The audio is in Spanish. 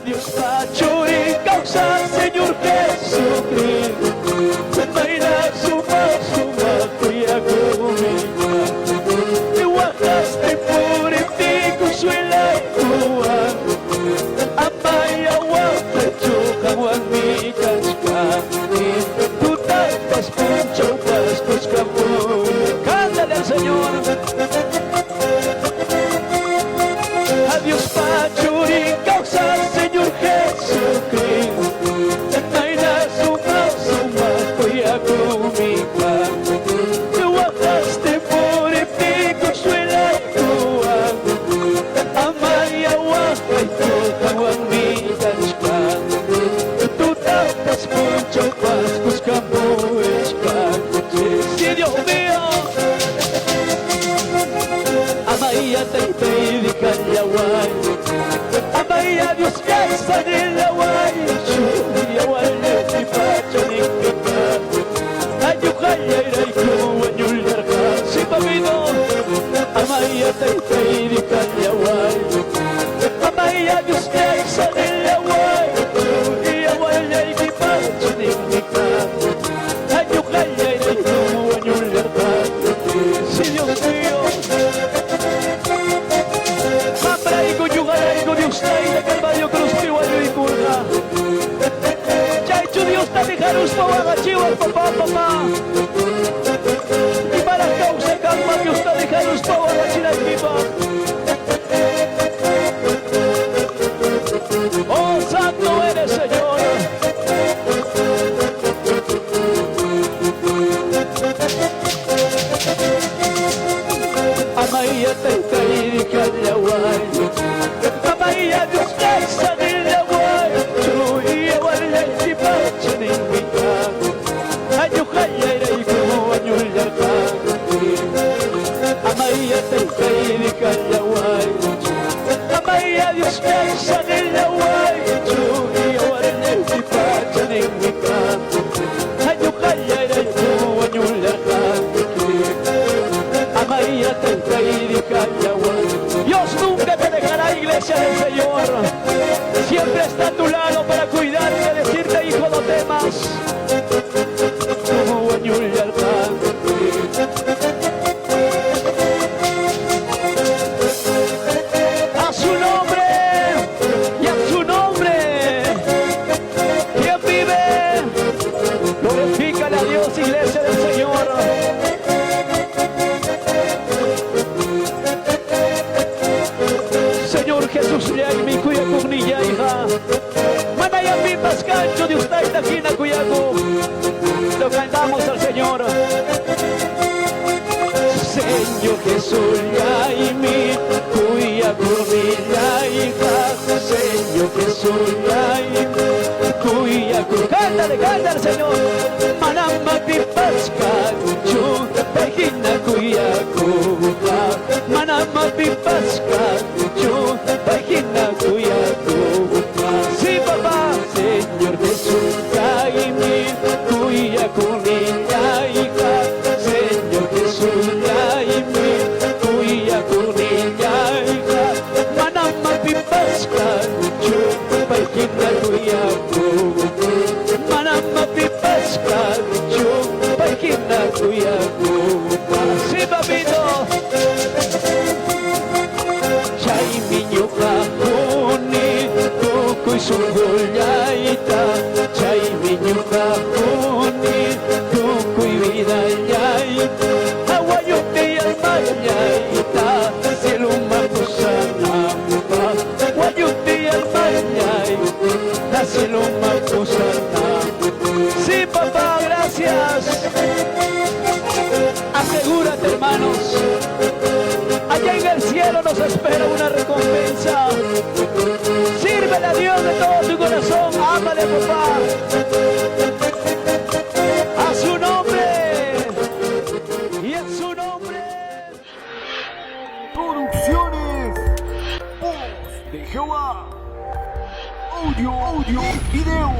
Dios pachuri causa Señor Jesucristo. Maina suma suma kuya kumita. Iwakas te purifico suela kuan. Amaya wata chuka wan mi kachka. Tu tapas puncho pas buscamo. Cántale al Señor. Adiós pachuri causa Señor Jesucristo. Naina suma suma kuya kumika. Iwakas te purifico suela kuan. Amaya wata chuka wan mi kachka. Tu tapas puncho pas buscamo echka. Sí, Dios mío. Amaya taipei di kanyawai. Amaya Dios piazza nell'awai. Yawai di pacha nikika. Ayukaya iraiku anyularka. Si pamino. Amaya taipei di kanyawai. Amaya Dios piazza nell'awai. Yawai di pacha nikika. Ayukaya iraiku anyularka. Si Dios mío. Mambraigo, yugaraigo, Dios trae Calvario, cruz, pihuayo y curga. Chaichu, Dios te dejarus, pawaga, chihuas, papá, papá. Y para causa calma, Dios te dejarus, pawaga, chila y pipa. Oh, santo eres, Señor. Amaya te y kanyawai. Amaya Dios piazza nell'awai. Chuya wala di pacha nikika. Ayukaya iraiku anyularka. Amaya te y kanyawai. Amaya Dios piazza nell'awai. Chuya wala di pacha nikika. Ayukaya iraiku anyularka. Amaya te y kanyawai. Dios nunca te dejará, iglesia del Señor. Siempre está a tu lado para cuidarte, decirte, hijo, no temas. Como anyularka. A su nombre y a su nombre. ¿Quién vive? Glorifícale a Dios, iglesia del Señor. Señor Jesús, ya y mi cuya cugnilla, hija. Manaya mi pascancho de usted, taquina cuyaco. Lo cantamos al Señor. Señor Jesús, ya y mi cuya cugnilla, hija. Señor Jesús, ya y mi cuya cugnilla. Cántale, cántale, Señor. Manama mi pascancho, taquina cuyaco. Manama mi pascancho, taquina cuyaco. Sí, papá. Señor Jesús, ya y mi cuya cugnilla, hija. Señor Jesús, ya y mi cuya cugnilla, hija. Manama mi pascancho, taquina cuyaco. Manama mi pascancho, taquina cuyaco. Sí, papito. Chay miño cajoni, coco y sungollaita. Chay miño cajoni, coco y vida yaita. Aguayote y almayaita, cielo mapusana. Aguayote y almayaita, cielo mapusana. Sí, papá, gracias. Asegúrate, hermanos. Allá en el cielo nos espera una recompensa. Sírvele a Dios de todo tu corazón. Ámale, papá. A su nombre. Y en su nombre. Producciones Voz de Jehová. Audio, video.